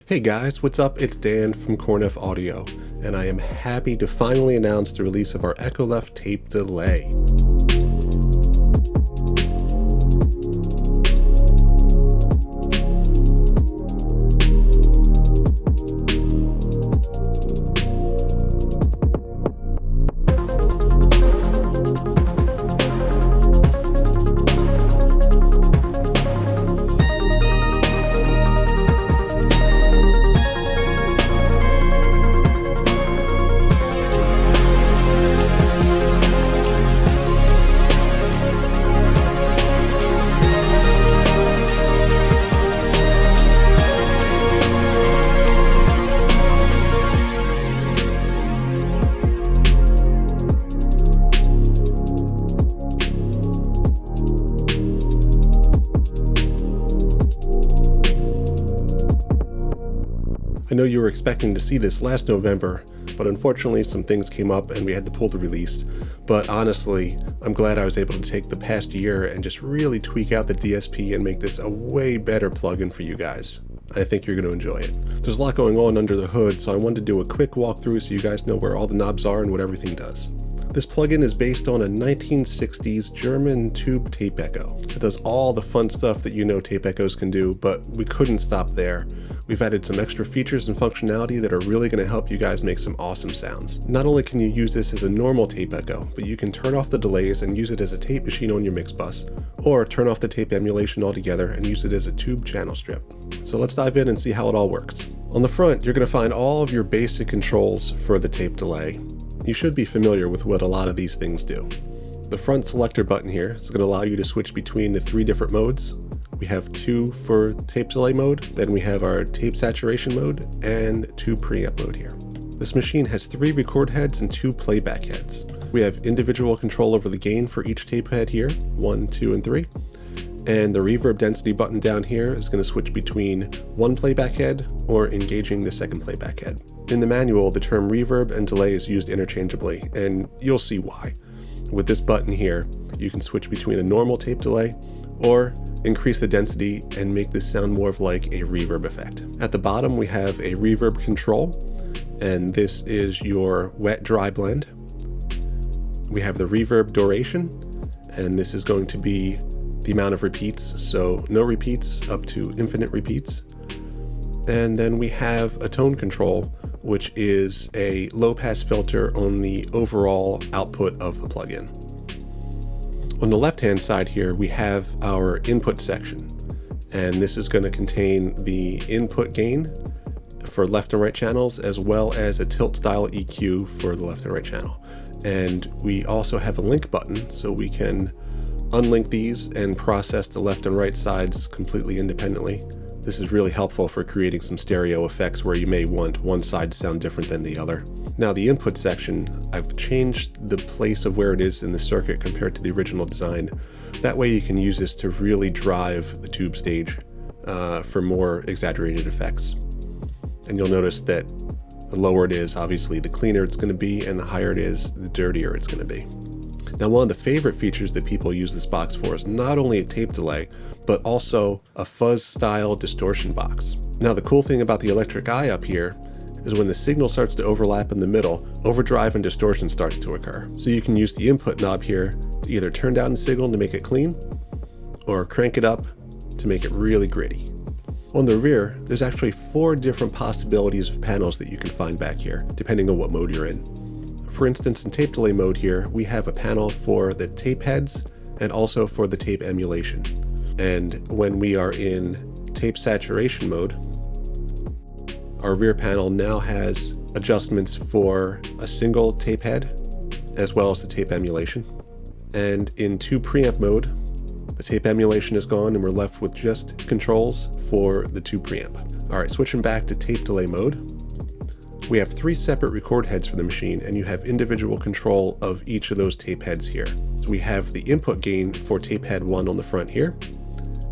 Hey guys, what's up? It's Dan from Korneff Audio, and I am happy to finally announce the release of our Echoleffe tape delay. I know you were expecting to see this last November, but unfortunately some things came up and we had to pull the release. But honestly, I'm glad I was able to take the past year and just really tweak out the DSP and make this a way better plugin for you guys. I think you're going to enjoy it. There's a lot going on under the hood, so I wanted to do a quick walkthrough so you guys know where all the knobs are and what everything does. This plugin is based on a 1960s German tube tape echo. It does all the fun stuff that you know tape echoes can do, but we couldn't stop there. We've added some extra features and functionality that are really going to help you guys make some awesome sounds. Not only can you use this as a normal tape echo, but you can turn off the delays and use it as a tape machine on your mix bus, or turn off the tape emulation altogether and use it as a tube channel strip. So let's dive in and see how it all works. On the front, you're going to find all of your basic controls for the tape delay. You should be familiar with what a lot of these things do. The front selector button here is going to allow you to switch between the 3 different modes. We have 2 for tape delay mode, then we have our tape saturation mode, and 2 preamp mode here. This machine has 3 record heads and 2 playback heads. We have individual control over the gain for each tape head here, 1, 2, and 3. And the reverb density button down here is going to switch between 1 playback head or engaging the 2nd playback head. In the manual, the term reverb and delay is used interchangeably, and you'll see why. With this button here, you can switch between a normal tape delay or increase the density and make this sound more of like a reverb effect. At the bottom, we have a reverb control, and this is your wet-dry blend. We have the reverb duration, and this is going to be the amount of repeats, so no repeats up to infinite repeats. And then we have a tone control, which is a low-pass filter on the overall output of the plugin. On the left-hand side here, we have our input section, and this is going to contain the input gain for left and right channels, as well as a tilt style EQ for the left and right channel. And we also have a link button, so we can unlink these and process the left and right sides completely independently. This is really helpful for creating some stereo effects where you may want one side to sound different than the other. Now the input section, I've changed the place of where it is in the circuit compared to the original design. That way you can use this to really drive the tube stage for more exaggerated effects. And you'll notice that the lower it is, obviously the cleaner it's going to be, and the higher it is, the dirtier it's going to be. Now, one of the favorite features that people use this box for is not only a tape delay, but also a fuzz-style distortion box. Now, the cool thing about the electric eye up here is when the signal starts to overlap in the middle, overdrive and distortion starts to occur. So you can use the input knob here to either turn down the signal to make it clean, or crank it up to make it really gritty. On the rear, there's actually 4 different possibilities of panels that you can find back here, depending on what mode you're in. For instance, in tape delay mode here, we have a panel for the tape heads and also for the tape emulation. And when we are in tape saturation mode, our rear panel now has adjustments for a single tape head as well as the tape emulation. And in 2 preamp mode, the tape emulation is gone and we're left with just controls for the 2 preamp. All right, switching back to tape delay mode. We have 3 separate record heads for the machine, and you have individual control of each of those tape heads here. So we have the input gain for tape head 1 on the front here,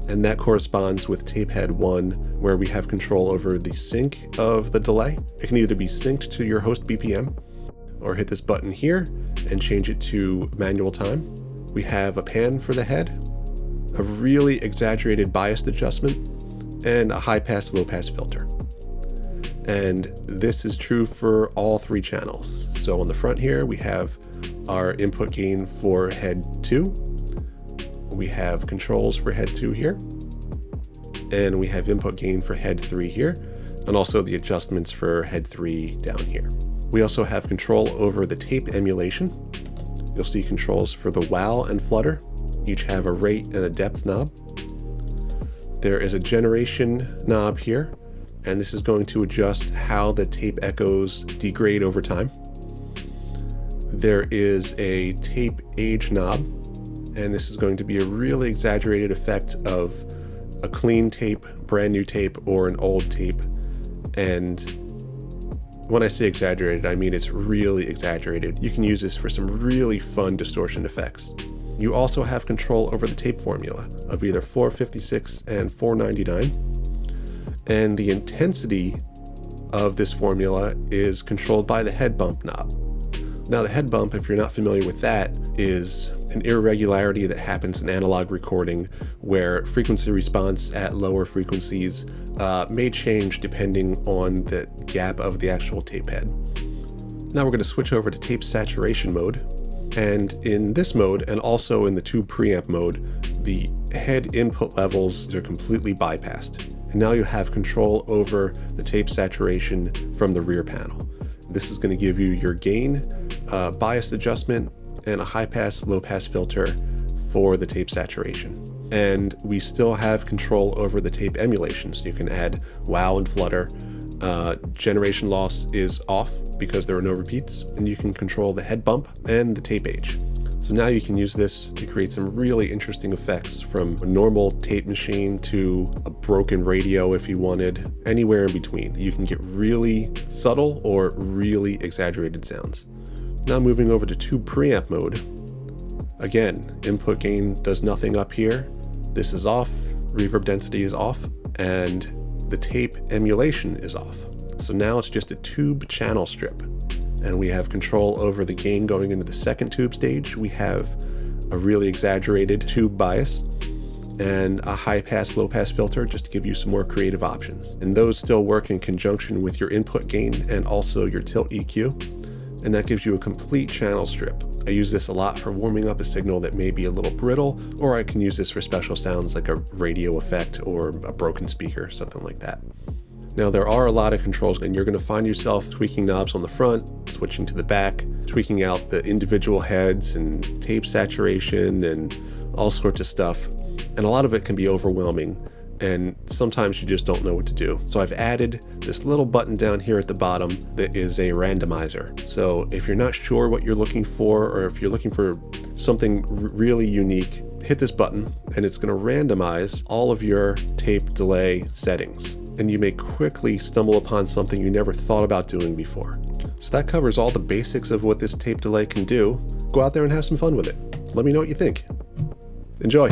and that corresponds with tape head 1, where we have control over the sync of the delay. It can either be synced to your host BPM, or hit this button here and change it to manual time. We have a pan for the head, a really exaggerated biased adjustment, and a high pass, low pass filter. And this is true for all 3 channels. So on the front here, we have our input gain for head 2. We have controls for head 2 here. And we have input gain for head 3 here, and also the adjustments for head 3 down here. We also have control over the tape emulation. You'll see controls for the wow and flutter. Each have a rate and a depth knob. There is a generation knob here, and this is going to adjust how the tape echoes degrade over time. There is a tape age knob, and this is going to be a really exaggerated effect of a clean tape, brand new tape, or an old tape. And when I say exaggerated, I mean it's really exaggerated. You can use this for some really fun distortion effects. You also have control over the tape formula of either 456 and 499. And the intensity of this formula is controlled by the head bump knob. Now the head bump, if you're not familiar with that, is an irregularity that happens in analog recording where frequency response at lower frequencies may change depending on the gap of the actual tape head. Now we're going to switch over to tape saturation mode. And in this mode, and also in the tube preamp mode, the head input levels are completely bypassed. And now you have control over the tape saturation from the rear panel. This is going to give you your gain, bias adjustment, and a high pass, low pass filter for the tape saturation. And we still have control over the tape emulation, so you can add wow and flutter. Generation loss is off because there are no repeats, and you can control the head bump and the tape age. So now you can use this to create some really interesting effects, from a normal tape machine to a broken radio if you wanted, anywhere in between. You can get really subtle or really exaggerated sounds. Now moving over to tube preamp mode. Again, input gain does nothing up here. This is off, reverb density is off, and the tape emulation is off. So now it's just a tube channel strip. And we have control over the gain going into the second tube stage. We have a really exaggerated tube bias and a high pass, low pass filter, just to give you some more creative options. And those still work in conjunction with your input gain and also your tilt EQ. And that gives you a complete channel strip. I use this a lot for warming up a signal that may be a little brittle, or I can use this for special sounds like a radio effect or a broken speaker, something like that. Now there are a lot of controls, and you're going to find yourself tweaking knobs on the front, switching to the back, tweaking out the individual heads and tape saturation and all sorts of stuff. And a lot of it can be overwhelming, and sometimes you just don't know what to do. So I've added this little button down here at the bottom that is a randomizer. So if you're not sure what you're looking for, or if you're looking for something really unique, hit this button and it's going to randomize all of your tape delay settings. And you may quickly stumble upon something you never thought about doing before. So that covers all the basics of what this tape delay can do. Go out there and have some fun with it. Let me know what you think. Enjoy.